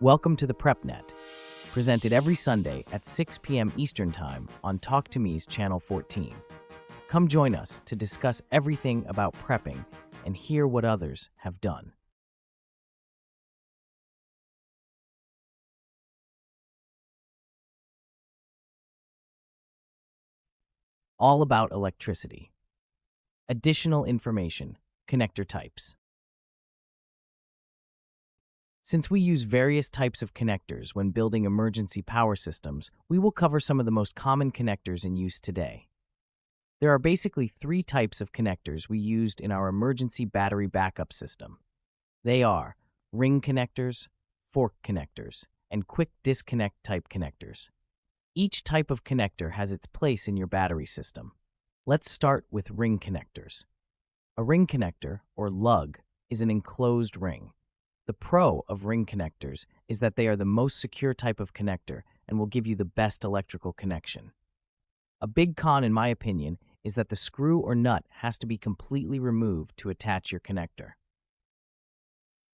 Welcome to the PrepNet, presented every Sunday at 6 p.m. Eastern Time on Talk2Me's Channel 14. Come join us to discuss everything about prepping and hear what others have done. All about electricity. Additional information, connector types. Since we use various types of connectors when building emergency power systems, we will cover some of the most common connectors in use today. There are basically three types of connectors we used in our emergency battery backup system. They are ring connectors, fork connectors, and quick disconnect type connectors. Each type of connector has its place in your battery system. Let's start with ring connectors. A ring connector, or lug, is an enclosed ring. The pro of ring connectors is that they are the most secure type of connector and will give you the best electrical connection. A big con, in my opinion, is that the screw or nut has to be completely removed to attach your connector.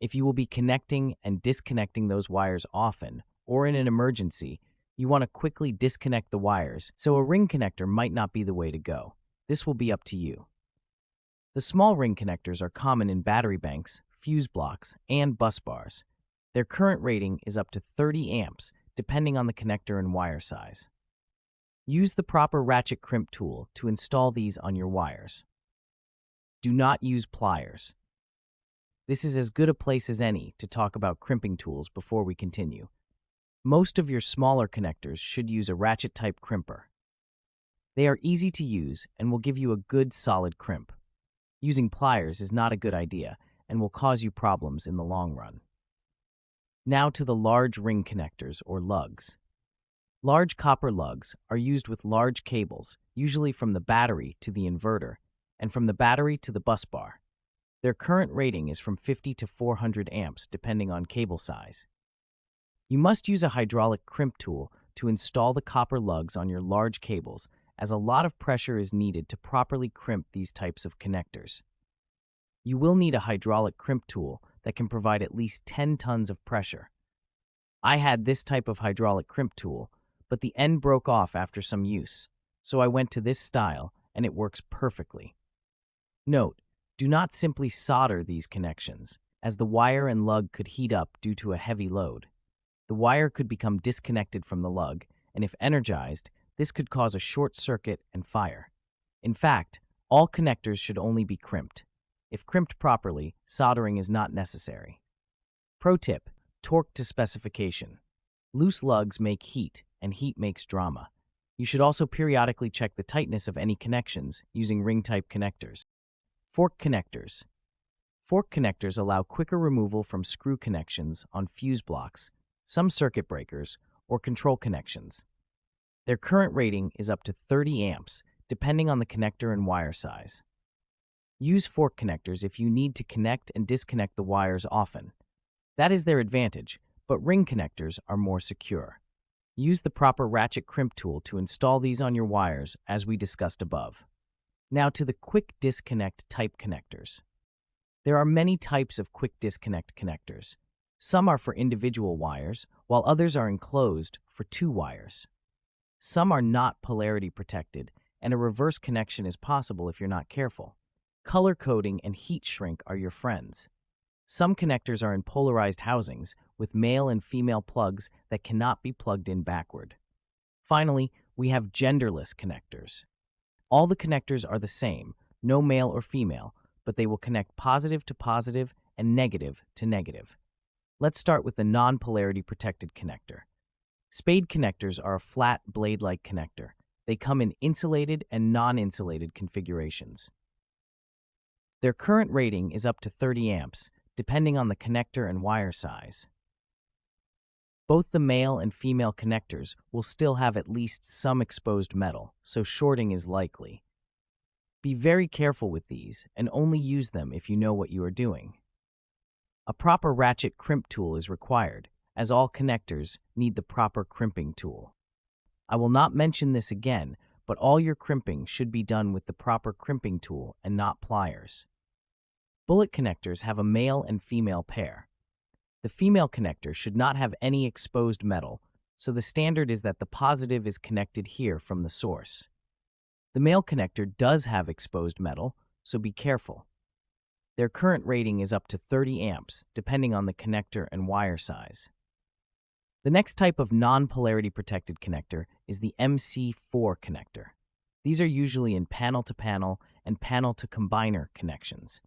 If you will be connecting and disconnecting those wires often, or in an emergency, you want to quickly disconnect the wires, so a ring connector might not be the way to go. This will be up to you. The small ring connectors are common in battery banks, fuse blocks, and bus bars. Their current rating is up to 30 amps, depending on the connector and wire size. Use the proper ratchet crimp tool to install these on your wires. Do not use pliers. This is as good a place as any to talk about crimping tools before we continue. Most of your smaller connectors should use a ratchet-type crimper. They are easy to use and will give you a good solid crimp. Using pliers is not a good idea and will cause you problems in the long run. Now to the large ring connectors, or lugs. Large copper lugs are used with large cables, usually from the battery to the inverter, and from the battery to the bus bar. Their current rating is from 50 to 400 amps, depending on cable size. You must use a hydraulic crimp tool to install the copper lugs on your large cables, as a lot of pressure is needed to properly crimp these types of connectors. You will need a hydraulic crimp tool that can provide at least 10 tons of pressure. I had this type of hydraulic crimp tool, but the end broke off after some use, so I went to this style and it works perfectly. Note, do not simply solder these connections, as the wire and lug could heat up due to a heavy load. The wire could become disconnected from the lug, and if energized, this could cause a short circuit and fire. In fact, all connectors should only be crimped. If crimped properly, soldering is not necessary. Pro tip: torque to specification. Loose lugs make heat, and heat makes drama. You should also periodically check the tightness of any connections using ring-type connectors. Fork connectors. Fork connectors allow quicker removal from screw connections on fuse blocks, some circuit breakers, or control connections. Their current rating is up to 30 amps, depending on the connector and wire size. Use fork connectors if you need to connect and disconnect the wires often. That is their advantage, but ring connectors are more secure. Use the proper ratchet crimp tool to install these on your wires, as we discussed above. Now to the quick disconnect type connectors. There are many types of quick disconnect connectors. Some are for individual wires, while others are enclosed for 2 wires. Some are not polarity protected, and a reverse connection is possible if you're not careful. Color coding and heat shrink are your friends. Some connectors are in polarized housings with male and female plugs that cannot be plugged in backward. Finally, we have genderless connectors. All the connectors are the same, no male or female, but they will connect positive to positive and negative to negative. Let's start with the non-polarity protected connector. Spade connectors are a flat blade-like connector. They come in insulated and non-insulated configurations. Their current rating is up to 30 amps, depending on the connector and wire size. Both the male and female connectors will still have at least some exposed metal, so shorting is likely. Be very careful with these and only use them if you know what you are doing. A proper ratchet crimp tool is required, as all connectors need the proper crimping tool. I will not mention this again, but all your crimping should be done with the proper crimping tool and not pliers. Bullet connectors have a male and female pair. The female connector should not have any exposed metal, so the standard is that the positive is connected here from the source. The male connector does have exposed metal, so be careful. Their current rating is up to 30 amps, depending on the connector and wire size. The next type of non-polarity protected connector is the MC4 connector. These are usually in panel-to-panel and panel-to-combiner connections.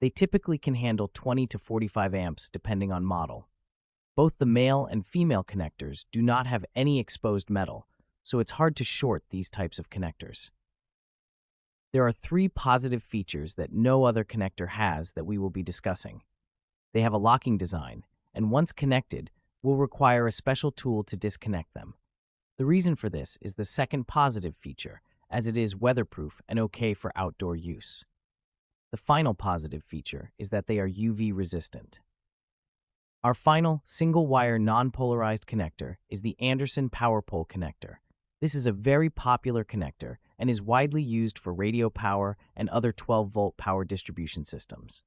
They typically can handle 20 to 45 amps depending on model. Both the male and female connectors do not have any exposed metal, so it's hard to short these types of connectors. There are 3 positive features that no other connector has that we will be discussing. They have a locking design, and once connected, will require a special tool to disconnect them. The reason for this is the second positive feature, as it is weatherproof and okay for outdoor use. The final positive feature is that they are UV resistant. Our final single-wire non-polarized connector is the Anderson power pole connector. This is a very popular connector and is widely used for radio power and other 12-volt power distribution systems.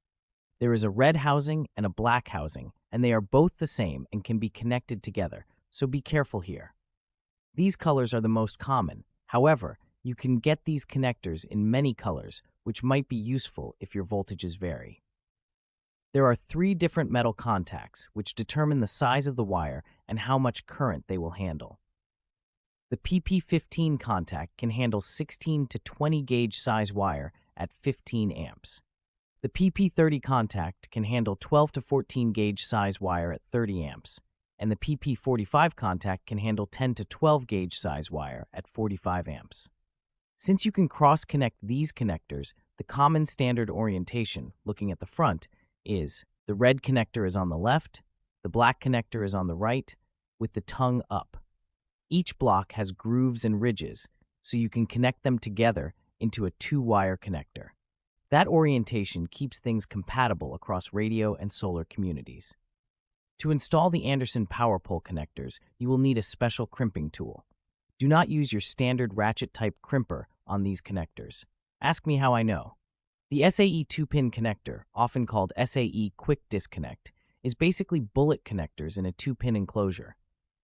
There is a red housing and a black housing, and they are both the same and can be connected together, so be careful here. These colors are the most common. However, you can get these connectors in many colors, which might be useful if your voltages vary. There are 3 different metal contacts, which determine the size of the wire and how much current they will handle. The PP15 contact can handle 16 to 20 gauge size wire at 15 amps. The PP30 contact can handle 12 to 14 gauge size wire at 30 amps, and the PP45 contact can handle 10 to 12 gauge size wire at 45 amps. Since you can cross-connect these connectors, the common standard orientation, looking at the front, is the red connector is on the left, the black connector is on the right, with the tongue up. Each block has grooves and ridges, so you can connect them together into a 2-wire connector. That orientation keeps things compatible across radio and solar communities. To install the Anderson power pole connectors, you will need a special crimping tool. Do not use your standard ratchet-type crimper on these connectors. Ask me how I know. The SAE 2-pin connector, often called SAE Quick Disconnect, is basically bullet connectors in a 2-pin enclosure.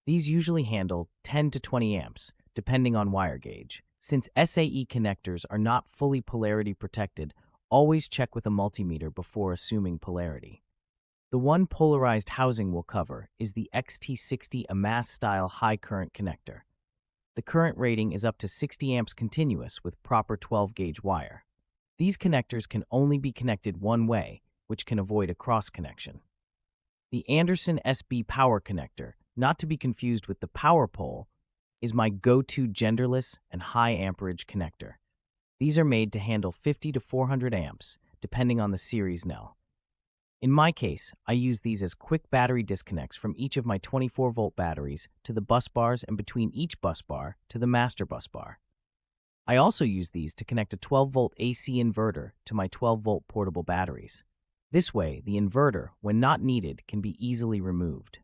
These usually handle 10 to 20 amps, depending on wire gauge. Since SAE connectors are not fully polarity protected, always check with a multimeter before assuming polarity. The one polarized housing we'll cover is the XT60 Amass-style high-current connector. The current rating is up to 60 amps continuous with proper 12-gauge wire. These connectors can only be connected one way, which can avoid a cross-connection. The Anderson SB power connector, not to be confused with the power pole, is my go-to genderless and high amperage connector. These are made to handle 50 to 400 amps, depending on the series Nell. In my case, I use these as quick battery disconnects from each of my 24-volt batteries to the bus bars and between each bus bar to the master bus bar. I also use these to connect a 12-volt AC inverter to my 12-volt portable batteries. This way, the inverter, when not needed, can be easily removed.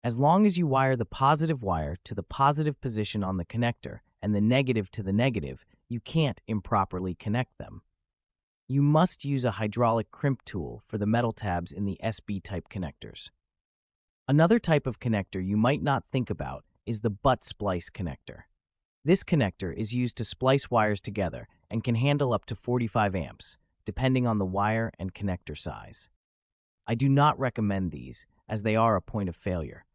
As long as you wire the positive wire to the positive position on the connector and the negative to the negative, you can't improperly connect them. You must use a hydraulic crimp tool for the metal tabs in the SB-type connectors. Another type of connector you might not think about is the butt splice connector. This connector is used to splice wires together and can handle up to 45 amps, depending on the wire and connector size. I do not recommend these, as they are a point of failure.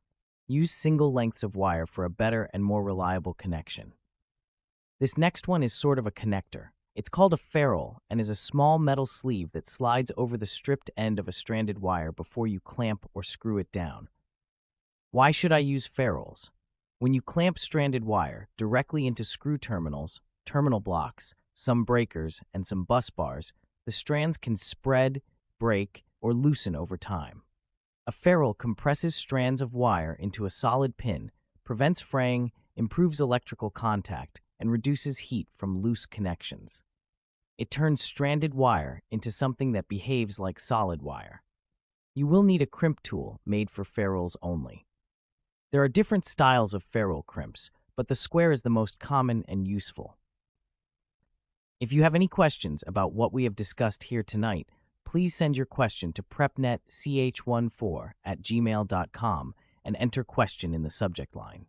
Use single lengths of wire for a better and more reliable connection. This next one is sort of a connector. It's called a ferrule and is a small metal sleeve that slides over the stripped end of a stranded wire before you clamp or screw it down. Why should I use ferrules? When you clamp stranded wire directly into screw terminals, terminal blocks, some breakers, and some bus bars, the strands can spread, break, or loosen over time. A ferrule compresses strands of wire into a solid pin, prevents fraying, improves electrical contact, and reduces heat from loose connections. It turns stranded wire into something that behaves like solid wire. You will need a crimp tool made for ferrules only. There are different styles of ferrule crimps, but the square is the most common and useful. If you have any questions about what we have discussed here tonight, Please send your question to prepnetch14@gmail.com and enter question in the subject line.